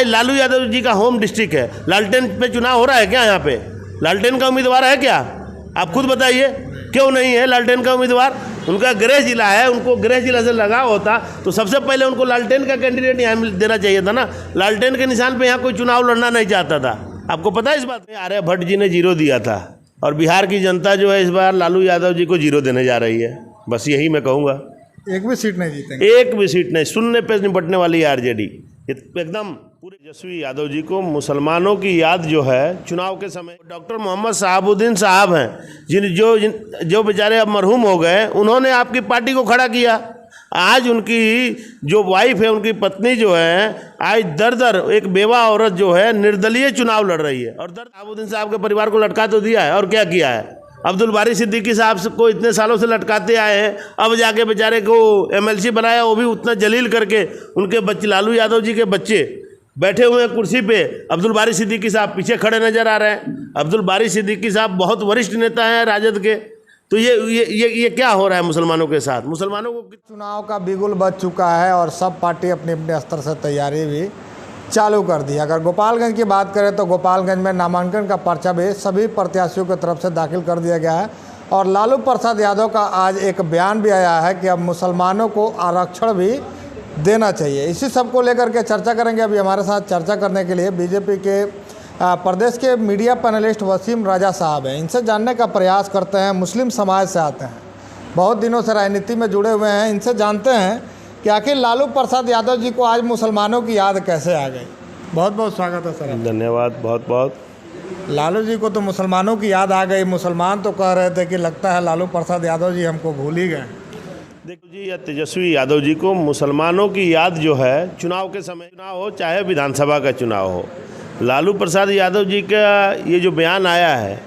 आज लालू यादव जी का home district है, लालटेन पे चुनाव हो रहा है क्या? यहाँ पे लालटेन का उम्मीदवार है क्या? आप खुद बताइए, क्यों नहीं है लालटेन का उम्मीदवार? उनका गृह जिला है, उनको गृह जिला से लगाव होता तो सबसे पहले उनको लालटेन का कैंडिडेट यहाँ देना चाहिए था ना। लालटेन के निशान पे यहाँ कोई चुनाव लड़ना नहीं चाहता था। आपको पता है इस बात में? आर्यभट्ट जी ने 0 दिया था और बिहार की जनता जो है इस बार लालू यादव जी को 0 देने जा रही है। बस यही मैं कहूँगा। एक भी सीट नहीं जीतेंगे? एक भी सीट नहीं, शून्य पे निपटने वाली है आरजेडी एकदम। पूरे तेजस्वी यादव जी को मुसलमानों की याद जो है चुनाव के समय, डॉक्टर मोहम्मद शहाबुद्दीन साहब हैं जो बेचारे अब मरहूम हो गए, उन्होंने आपकी पार्टी को खड़ा किया। आज उनकी जो वाइफ है, उनकी पत्नी जो है, आज दर एक बेवा औरत जो है निर्दलीय चुनाव लड़ रही है। और शहाबुद्दीन साहब के परिवार को लटका तो दिया है, और क्या किया है? अब्दुल बारी सिद्दीकी साहब को इतने सालों से लटकाते आए हैं, अब जाके बेचारे को एमएलसी बनाया, वो भी उतना जलील करके। उनके बच्चे, लालू यादव जी के बच्चे बैठे हुए हैं कुर्सी पे, अब्दुल बारी सिद्दीकी साहब पीछे खड़े नजर आ रहे हैं। अब्दुल बारी सिद्दीकी साहब बहुत वरिष्ठ नेता हैं राजद के। तो ये क्या हो रहा है मुसलमानों के साथ? मुसलमानों को चुनाव का बिगुल बज चुका है और सब पार्टी अपने अपने स्तर से तैयारी भी चालू कर दी। अगर गोपालगंज की बात करें तो गोपालगंज में नामांकन का पर्चा भी सभी प्रत्याशियों की तरफ से दाखिल कर दिया गया है। और लालू प्रसाद यादव का आज एक बयान भी आया है कि अब मुसलमानों को आरक्षण भी देना चाहिए। इसी सब को लेकर के चर्चा करेंगे। अभी हमारे साथ चर्चा करने के लिए बीजेपी के प्रदेश के मीडिया पैनलिस्ट वसीम राजा साहब हैं। इनसे जानने का प्रयास करते हैं। मुस्लिम समाज से आते हैं, बहुत दिनों से राजनीति में जुड़े हुए हैं। इनसे जानते हैं कि आखिर लालू प्रसाद यादव जी को आज मुसलमानों की याद कैसे आ गई। बहुत बहुत स्वागत है सर। धन्यवाद, बहुत बहुत। लालू जी को तो मुसलमानों की याद आ गई। मुसलमान तो कह रहे थे कि लगता है लालू प्रसाद यादव जी हमको भूल ही गए। देखो जी, या तेजस्वी यादव जी को मुसलमानों की याद जो है चुनाव के समय, चुनाव हो चाहे विधानसभा का चुनाव हो, लालू प्रसाद यादव जी का ये जो बयान आया है,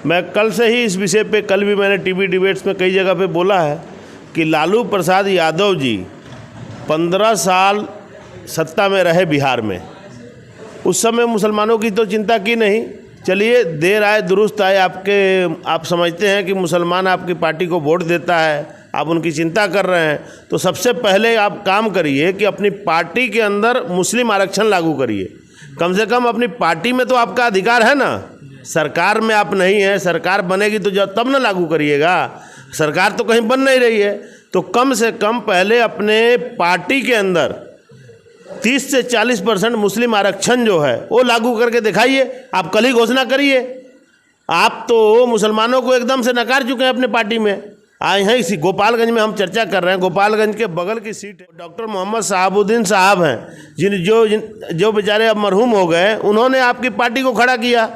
मैं कल से ही इस विषय पे, कल भी मैंने टीवी डिबेट्स में कई जगह पे बोला है कि लालू प्रसाद यादव जी 15 साल सत्ता में रहे बिहार में। उस समय मुसलमानों की तो चिंता की नहीं। चलिए, देर आए दुरुस्त आए। आप समझते हैं कि मुसलमान आपकी पार्टी को वोट देता है, आप उनकी चिंता कर रहे हैं, तो सबसे पहले आप काम करिए कि अपनी पार्टी के अंदर मुस्लिम आरक्षण लागू करिए। कम से कम अपनी पार्टी में तो आपका अधिकार है ना। सरकार में आप नहीं हैं, सरकार बनेगी तो जब तब ना लागू करिएगा। सरकार तो कहीं बन नहीं रही है, तो कम से कम पहले अपने पार्टी के अंदर 30 से 40% मुस्लिम आरक्षण जो है वो लागू करके दिखाइए। आप कल ही घोषणा करिए। आप तो मुसलमानों को एकदम से नकार चुके हैं अपने पार्टी में। आज हैं इसी गोपालगंज में हम चर्चा कर रहे हैं। गोपालगंज के बगल की सीट है, डॉक्टर मोहम्मद शहाबुद्दीन साहब हैं जो बेचारे अब मरहूम हो गए, उन्होंने आपकी पार्टी को खड़ा किया।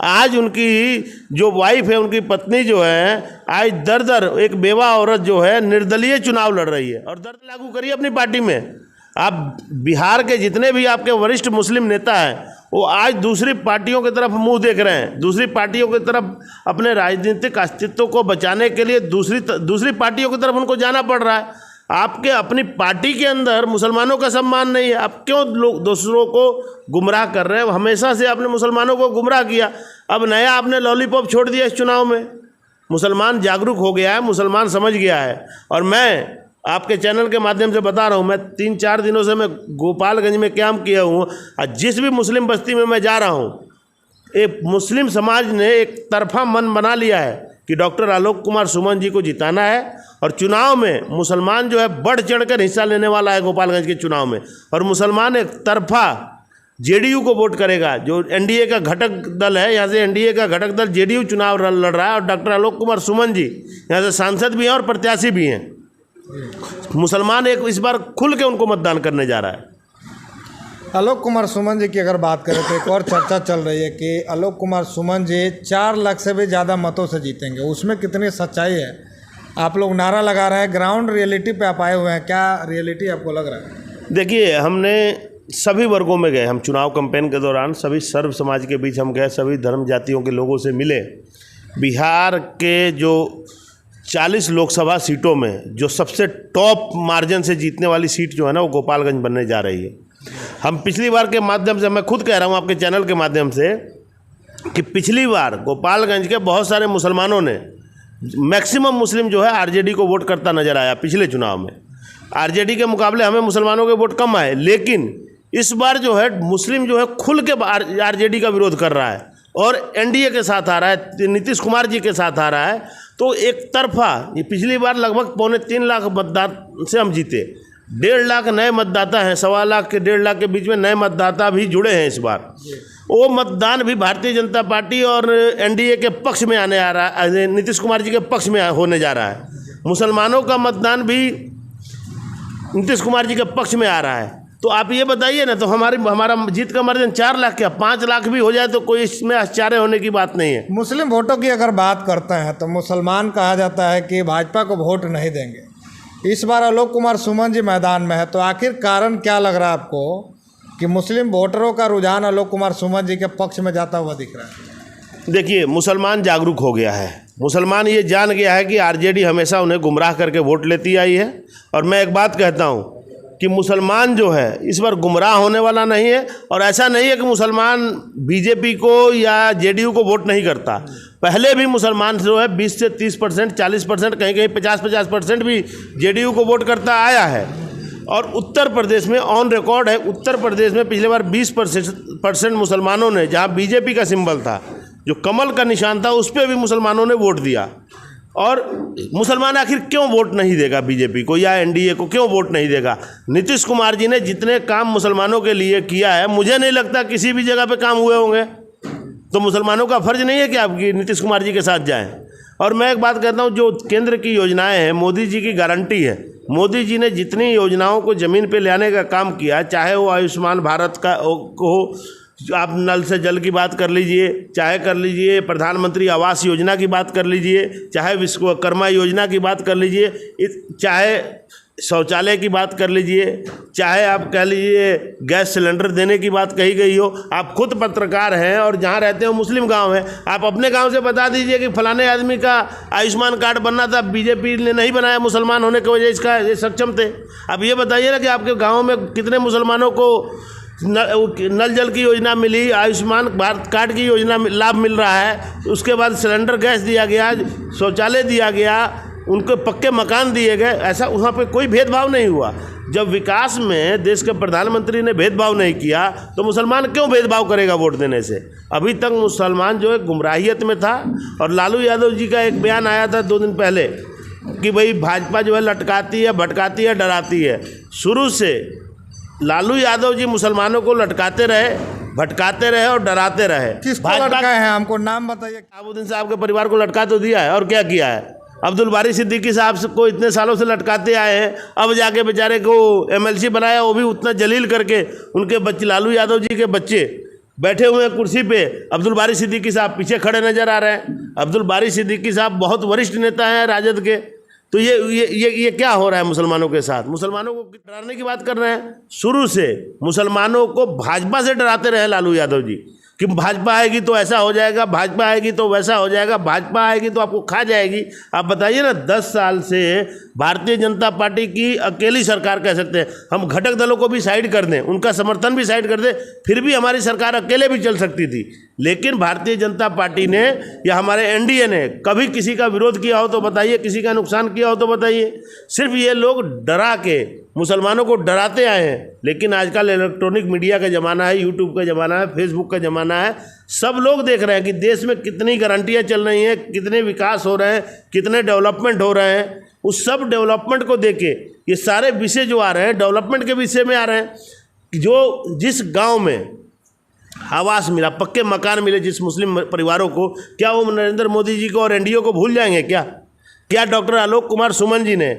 आज उनकी जो वाइफ है, उनकी पत्नी जो है, आज दर एक बेवा औरत जो है निर्दलीय चुनाव लड़ रही है। और दर लागू करिए अपनी पार्टी में। आप बिहार के जितने भी आपके वरिष्ठ मुस्लिम नेता हैं, वो आज दूसरी पार्टियों की तरफ मुंह देख रहे हैं। दूसरी पार्टियों की तरफ अपने राजनीतिक अस्तित्व को बचाने के लिए दूसरी पार्टियों की तरफ उनको जाना पड़ रहा है। आपके अपनी पार्टी के अंदर मुसलमानों का सम्मान नहीं है। आप क्यों लोग दूसरों को गुमराह कर रहे हैं? हमेशा से आपने मुसलमानों को गुमराह किया, अब नया आपने लॉलीपॉप छोड़ दिया इस चुनाव में। मुसलमान जागरूक हो गया है, मुसलमान समझ गया है। और मैं आपके चैनल के माध्यम से बता रहा हूँ, मैं 3-4 दिनों से मैं गोपालगंज में काम किया हूँ, और जिस भी मुस्लिम बस्ती में मैं जा रहा हूँ, एक मुस्लिम समाज ने एक तरफा मन बना लिया है कि डॉक्टर आलोक कुमार सुमन जी को जिताना है। और चुनाव में मुसलमान जो है बढ़ चढ़कर हिस्सा लेने वाला है गोपालगंज के चुनाव में। और मुसलमान एक तरफा जेडीयू को वोट करेगा, जो एनडीए का घटक दल है। यहाँ से एनडीए का घटक दल जेडीयू चुनाव लड़ रहा है, और डॉक्टर आलोक कुमार सुमन जी यहाँ से सांसद भी हैं और प्रत्याशी भी हैं। मुसलमान एक इस बार खुल के उनको मतदान करने जा रहा है। आलोक कुमार सुमन जी की अगर बात करें तो एक और चर्चा चल रही है कि आलोक कुमार सुमन जी 4 लाख से भी ज़्यादा मतों से जीतेंगे। उसमें कितनी सच्चाई है? आप लोग नारा लगा रहे हैं, ग्राउंड रियलिटी पे आप आए हुए हैं, क्या रियलिटी आपको लग रहा है? देखिए, हमने सभी वर्गों में गए। हम चुनाव कैंपेन के दौरान सभी सर्व समाज के बीच हम गए, सभी धर्म जातियों के लोगों से मिले। बिहार के जो 40 लोकसभा सीटों में जो सबसे टॉप मार्जिन से जीतने वाली सीट जो है ना, वो गोपालगंज बनने जा रही है। हम पिछली बार के माध्यम से, मैं खुद कह रहा हूँ आपके चैनल के माध्यम से, कि पिछली बार गोपालगंज के बहुत सारे मुसलमानों ने, मैक्सिमम मुस्लिम जो है आरजेडी को वोट करता नज़र आया पिछले चुनाव में। आरजेडी के मुकाबले हमें मुसलमानों के वोट कम आए, लेकिन इस बार जो है मुस्लिम जो है खुल के आरजेडी का विरोध कर रहा है और एनडीए के साथ आ रहा है, नीतीश कुमार जी के साथ आ रहा है। तो एक तरफा ये पिछली बार लगभग 3.25 लाख मतदान से हम जीते, 1.5 लाख नए मतदाता हैं, 1.25 लाख के 1.5 लाख के बीच में नए मतदाता भी जुड़े हैं इस बार। वो मतदान भी भारतीय जनता पार्टी और एनडीए के पक्ष में आने आ रहा है, नीतीश कुमार जी के पक्ष में होने जा रहा है। मुसलमानों का मतदान भी नीतीश कुमार जी के पक्ष में आ रहा है। तो आप ये बताइए ना, तो हमारा जीत का मार्जिन 4 लाख क्या 5 लाख भी हो जाए तो कोई इसमें आश्चर्य होने की बात नहीं है। मुस्लिम वोटों की अगर बात करते हैं तो मुसलमान कहा जाता है कि भाजपा को वोट नहीं देंगे। इस बार आलोक कुमार सुमन जी मैदान में है, तो आखिर कारण क्या लग रहा है आपको कि मुस्लिम वोटरों का रुझान आलोक कुमार सुमन जी के पक्ष में जाता हुआ दिख रहा है? देखिए, मुसलमान जागरूक हो गया है। मुसलमान ये जान गया है कि आरजेडी हमेशा उन्हें गुमराह करके वोट लेती आई है। और मैं एक बात कहता हूँ कि मुसलमान जो है इस बार गुमराह होने वाला नहीं है। और ऐसा नहीं है कि मुसलमान बीजेपी को या जेडीयू को वोट नहीं करता। पहले भी मुसलमान जो है 20 से 30%, 40%, कहीं कहीं 50% भी जेडीयू को वोट करता आया है। और उत्तर प्रदेश में ऑन रिकॉर्ड है, उत्तर प्रदेश में पिछले बार 20% मुसलमानों ने, जहाँ बीजेपी का सिंबल था, जो कमल का निशान था, उस पर भी मुसलमानों ने वोट दिया। और मुसलमान आखिर क्यों वोट नहीं देगा बीजेपी को या एनडीए को, क्यों वोट नहीं देगा? नीतीश कुमार जी ने जितने काम मुसलमानों के लिए किया है, मुझे नहीं लगता किसी भी जगह पे काम हुए होंगे। तो मुसलमानों का फर्ज नहीं है कि आप नीतीश कुमार जी के साथ जाएं। और मैं एक बात कहता हूं, जो केंद्र की योजनाएं हैं, मोदी जी की गारंटी है। मोदी जी ने जितनी योजनाओं को ज़मीन पे लाने का काम किया, चाहे वो आयुष्मान भारत का हो, आप नल से जल की बात कर लीजिए, चाहे कर लीजिए प्रधानमंत्री आवास योजना की बात कर लीजिए, चाहे विश्वकर्मा योजना की बात कर लीजिए, चाहे शौचालय की बात कर लीजिए, चाहे आप कह लीजिए गैस सिलेंडर देने की बात कही गई हो। आप खुद पत्रकार हैं और जहाँ रहते हो मुस्लिम गांव है, आप अपने गांव से बता दीजिए कि फलाने आदमी का आयुष्मान कार्ड बनना था, बीजेपी ने नहीं बनाया, मुसलमान होने की वजह इसका ये सक्षम थे। अब ये बताइए ना कि आपके गाँव में कितने मुसलमानों को नल जल की योजना मिली, आयुष्मान भारत कार्ड की योजना लाभ मिल रहा है, उसके बाद सिलेंडर गैस दिया गया, शौचालय दिया गया, उनको पक्के मकान दिए गए। ऐसा वहाँ पे कोई भेदभाव नहीं हुआ। जब विकास में देश के प्रधानमंत्री ने भेदभाव नहीं किया तो मुसलमान क्यों भेदभाव करेगा वोट देने से? अभी तक मुसलमान जो है गुमराहियत में था। और लालू यादव जी का एक बयान आया था 2 दिन पहले कि भाई भाजपा जो है लटकाती है, भटकाती है, डराती है। शुरू से लालू यादव जी मुसलमानों को लटकाते रहे, भटकाते रहे और डराते रहे। किसको लटकाए हैं? हमको नाम बताइए। शहाबुद्दीन साहब के परिवार को लटका तो दिया है, और क्या किया है? अब्दुल बारी सिद्दीकी साहब को इतने सालों से लटकाते आए हैं, अब जाके बेचारे को एमएलसी बनाया, वो भी उतना जलील करके। उनके बच्चे, लालू यादव जी के बच्चे बैठे हुए हैं कुर्सी पे, अब्दुल बारी सिद्दीकी साहब पीछे खड़े नजर आ रहे हैं। अब्दुल बारी सिद्दीकी साहब बहुत वरिष्ठ नेता हैं राजद के। तो ये क्या हो रहा है मुसलमानों के साथ? मुसलमानों को डराने की बात कर रहे हैं। शुरू से मुसलमानों को भाजपा से डराते रहे लालू यादव जी कि भाजपा आएगी तो ऐसा हो जाएगा, भाजपा आएगी तो वैसा हो जाएगा, भाजपा आएगी तो आपको खा जाएगी। आप बताइए ना, 10 साल से भारतीय जनता पार्टी की अकेली सरकार कह सकते हैं। हम घटक दलों को भी साइड कर दें, उनका समर्थन भी साइड कर दें, फिर भी हमारी सरकार अकेले भी चल सकती थी। लेकिन भारतीय जनता पार्टी ने या हमारे एनडीए ने कभी किसी का विरोध किया हो तो बताइए, किसी का नुकसान किया हो तो बताइए। सिर्फ ये लोग डरा के मुसलमानों को डराते आए हैं। लेकिन आजकल इलेक्ट्रॉनिक मीडिया का ज़माना है, यूट्यूब का ज़माना है, फेसबुक का ज़माना है। सब लोग देख रहे हैं कि देश में कितनी गारंटियाँ चल रही हैं, कितने विकास हो रहे हैं, कितने डेवलपमेंट हो रहे हैं। उस सब डेवलपमेंट को देख के ये सारे विषय जो आ रहे हैं डेवलपमेंट के विषय में आ रहे हैं। जो जिस गांव में आवास मिला, पक्के मकान मिले जिस मुस्लिम परिवारों को, क्या वो नरेंद्र मोदी जी को और एनडीए को भूल जाएंगे क्या डॉक्टर आलोक कुमार सुमन जी ने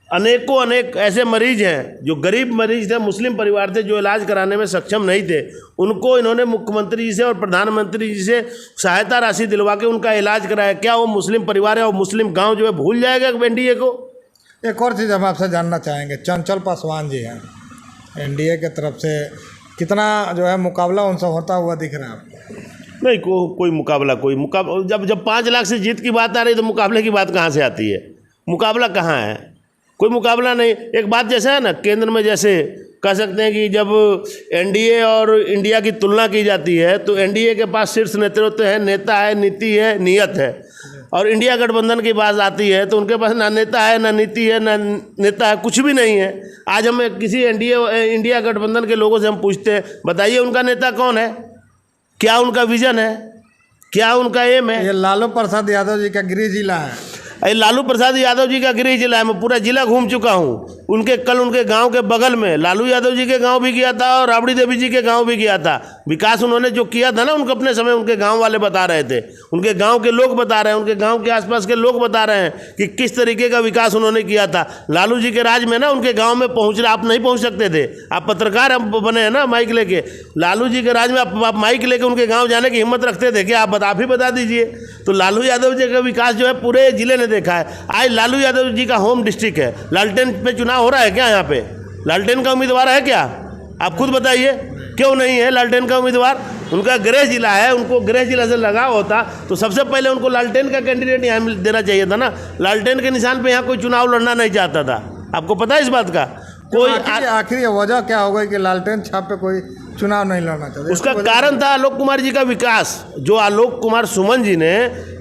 अनेक ऐसे मरीज हैं जो गरीब मरीज थे, मुस्लिम परिवार थे, जो इलाज कराने में सक्षम नहीं थे, उनको इन्होंने मुख्यमंत्री जी से और प्रधानमंत्री जी से सहायता राशि दिलवा के उनका इलाज कराया। क्या वो मुस्लिम परिवार है और मुस्लिम गांव जो है भूल जाएगा एनडीए को? एक और चीज़ हम आपसे जानना चाहेंगे, चंचल पासवान जी हैं एनडीए की तरफ से, कितना जो है मुकाबला उनसे होता हुआ दिख रहा है आपको? नहीं, कोई मुकाबला जब 5 लाख से जीत की बात आ रही तो मुकाबले की बात कहाँ से आती है? मुकाबला कहाँ है? कोई मुकाबला नहीं। एक बात जैसा है ना, केंद्र में जैसे कह सकते हैं कि जब एनडीए और इंडिया की तुलना की जाती है तो एनडीए के पास शीर्ष नेतृत्व है, नेता है, नीति है, नीयत है। और इंडिया गठबंधन की बात आती है तो उनके पास ना नेता है, ना नीति है, ना नेता है, कुछ भी नहीं है। आज हम किसी इंडिया गठबंधन के लोगों से हम पूछते हैं, बताइए उनका नेता कौन है, क्या उनका विजन है, क्या उनका एम है। ये लालू प्रसाद यादव जी का गृह जिला है। लालू प्रसाद यादव जी का गृह जिला है। मैं पूरा जिला घूम चुका हूँ। कल उनके गांव के बगल में लालू यादव जी के गांव भी गया था और राबड़ी देवी जी के गांव भी गया था। विकास उन्होंने जो किया था ना, उनके अपने समय उनके गांव वाले बता रहे थे, उनके गांव के लोग बता रहे हैं, उनके गांव के आसपास के लोग बता रहे हैं कि किस तरीके का विकास उन्होंने किया था। लालू जी के राज में ना उनके गाँव में आप नहीं पहुँच सकते थे। आप पत्रकार बने हैं ना माइक लेके, लालू जी के राज में आप माइक लेके उनके गाँव जाने की हिम्मत रखते थे क्या? आप ही बता दीजिए। तो लालू यादव जी का विकास जो है पूरे जिले ने देखा है। आज लालू यादव जी का होम डिस्ट्रिक्ट है, लालटेन पे चुनाव हो रहा है क्या? यहाँ पे लालटेन का उम्मीदवार है क्या? आप खुद बताइए, क्यों नहीं है लालटेन का उम्मीदवार? उनका गृह जिला है, उनको गृह जिला से लगाव होता तो सबसे पहले उनको लालटेन का कैंडिडेट यहाँ देना चाहिए था ना। लालटेन के निशान पे यहाँ कोई चुनाव लड़ना नहीं चाहता था। आपको पता है इस बात का? कोई आखिर वजह क्या हो गई कि लालटेन छाप पे कोई चुनाव नहीं लड़ना चाहते? उसका कारण था आलोक कुमार जी का विकास। जो आलोक कुमार सुमन जी ने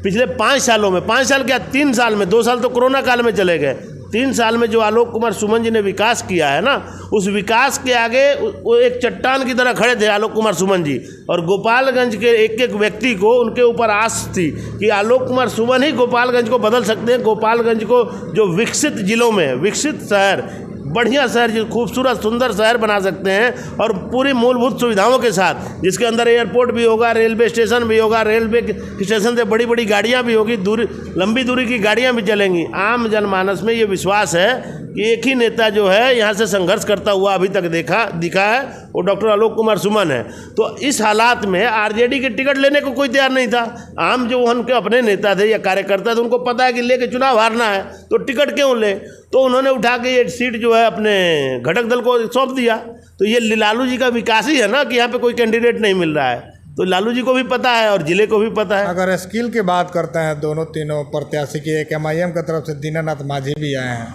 पिछले 5 सालों में, 5 साल क्या 3 साल में, 2 साल तो कोरोना काल में चले गए, 3 साल में जो आलोक कुमार सुमन जी ने विकास किया है ना, उस विकास के आगे वो एक चट्टान की तरह खड़े थे आलोक कुमार सुमन जी। और गोपालगंज के एक एक व्यक्ति को उनके ऊपर आस थी कि आलोक कुमार सुमन ही गोपालगंज को बदल सकते हैं। गोपालगंज को जो विकसित जिलों में, विकसित शहर, बढ़िया शहर, जो खूबसूरत सुंदर शहर बना सकते हैं और पूरी मूलभूत सुविधाओं के साथ, जिसके अंदर एयरपोर्ट भी होगा, रेलवे स्टेशन भी होगा, रेलवे स्टेशन से बड़ी बड़ी गाड़ियां भी होगी, लंबी दूरी की गाड़ियां भी चलेंगी। आम जनमानस में ये विश्वास है कि एक ही नेता जो है यहाँ से संघर्ष करता हुआ अभी तक दिखा है, वो डॉक्टर आलोक कुमार सुमन है। तो इस हालात में आरजेडी के टिकट लेने को कोई तैयार नहीं था। आम जो उनके अपने नेता थे या कार्यकर्ता थे, उनको पता है कि लेके चुनाव हारना है तो टिकट क्यों ले, तो उन्होंने उठा के ये सीट जो है अपने घटक दल को सौंप दिया। तो ये लालू जी का विकास ही है ना कि यहाँ पे कोई कैंडिडेट नहीं मिल रहा है। तो लालू जी को भी पता है और जिले को भी पता है। अगर स्किल की बात करते हैं दोनों तीनों प्रत्याशी की, एक MIM की तरफ से दीनानाथ मांझी भी आए हैं,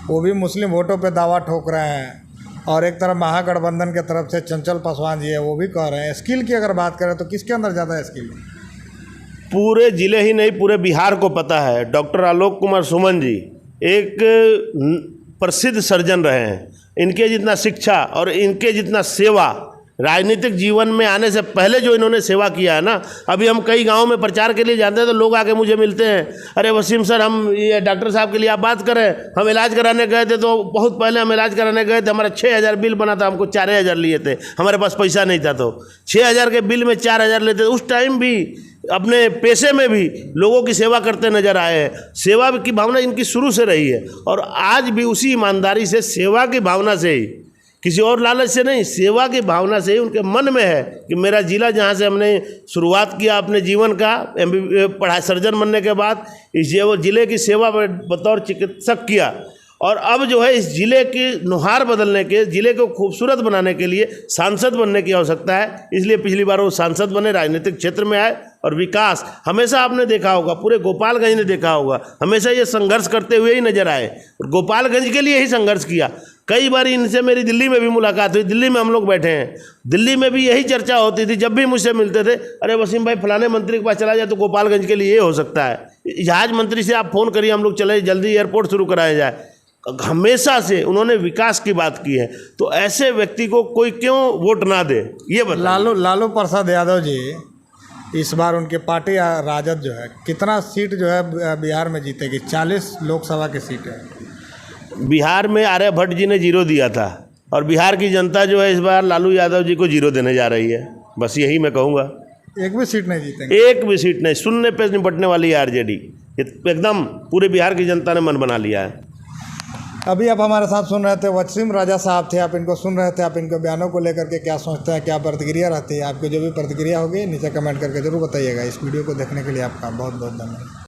वो भी मुस्लिम वोटों पे दावा ठोक रहे हैं, और एक तरफ महागठबंधन की तरफ से चंचल पासवान जी है, वो भी कह रहे हैं। स्किल की अगर बात करें तो किसके अंदर ज़्यादा है स्किल? पूरे जिले ही नहीं, पूरे बिहार को पता है। डॉक्टर आलोक कुमार सुमन जी एक प्रसिद्ध सर्जन रहे हैं। इनके जितना शिक्षा और इनके जितना सेवा राजनीतिक जीवन में आने से पहले जो इन्होंने सेवा किया है ना, अभी हम कई गांवों में प्रचार के लिए जाते हैं तो लोग आके मुझे मिलते हैं, अरे वसीम सर, हम ये डॉक्टर साहब के लिए आप बात करें, हम इलाज कराने गए थे तो बहुत पहले हम इलाज कराने गए थे, हमारा 6,000 बिल बना था, हमको 4,000 लिए थे, हमारे पास पैसा नहीं था, तो 6,000 के बिल में 4,000 लेते। उस टाइम भी अपने पेशे में भी लोगों की सेवा करते नजर आए हैं। सेवा की भावना इनकी शुरू से रही है और आज भी उसी ईमानदारी से, सेवा की भावना से ही, किसी और लालच से नहीं, सेवा की भावना से ही उनके मन में है कि मेरा जिला, जहाँ से हमने शुरुआत किया अपने जीवन का पढ़ाई सर्जन बनने के बाद, इस जिले की सेवा बतौर चिकित्सक किया और अब जो है इस जिले की नुहार बदलने के, जिले को खूबसूरत बनाने के लिए सांसद बनने की आवश्यकता है। इसलिए पिछली बार वो सांसद बने, राजनीतिक क्षेत्र में आए और विकास हमेशा आपने देखा होगा, पूरे गोपालगंज ने देखा होगा, हमेशा ये संघर्ष करते हुए ही नजर आए और गोपालगंज के लिए ही संघर्ष किया। कई बार इनसे मेरी दिल्ली में भी मुलाकात हुई, दिल्ली में हम लोग बैठे हैं, दिल्ली में भी यही चर्चा होती थी। जब भी मुझसे मिलते थे, अरे वसीम भाई फलाने मंत्री के पास चला जाए तो गोपालगंज के लिए ये हो सकता है, जहाज मंत्री से आप फ़ोन करिए, हम लोग चले, जल्दी एयरपोर्ट शुरू कराया जाए। हमेशा से उन्होंने विकास की बात की है, तो ऐसे व्यक्ति को कोई क्यों वोट ना दे, ये बता। लालू प्रसाद यादव जी इस बार उनकी पार्टी राजद जो है कितना सीट जो है बिहार में जीतेगी? 40 लोकसभा की सीट है। बिहार में आर्यभट्ट जी ने 0 दिया था और बिहार की जनता जो है इस बार लालू यादव जी को 0 देने जा रही है। बस यही मैं कहूँगा। एक भी सीट नहीं जीतेंगे? एक भी सीट नहीं, शून्य पे निपटने वाली है आरजेडी। एकदम पूरे बिहार की जनता ने मन बना लिया है। अभी आप हमारे साथ सुन रहे थे वसीम राजा साहब थे, आप इनको सुन रहे थे। आप इनके बयानों को लेकर के क्या सोचते हैं, क्या प्रतिक्रिया रहती है? आपकी जो भी प्रतिक्रिया होगी नीचे कमेंट करके जरूर बताइएगा। इस वीडियो को देखने के लिए आपका बहुत बहुत धन्यवाद।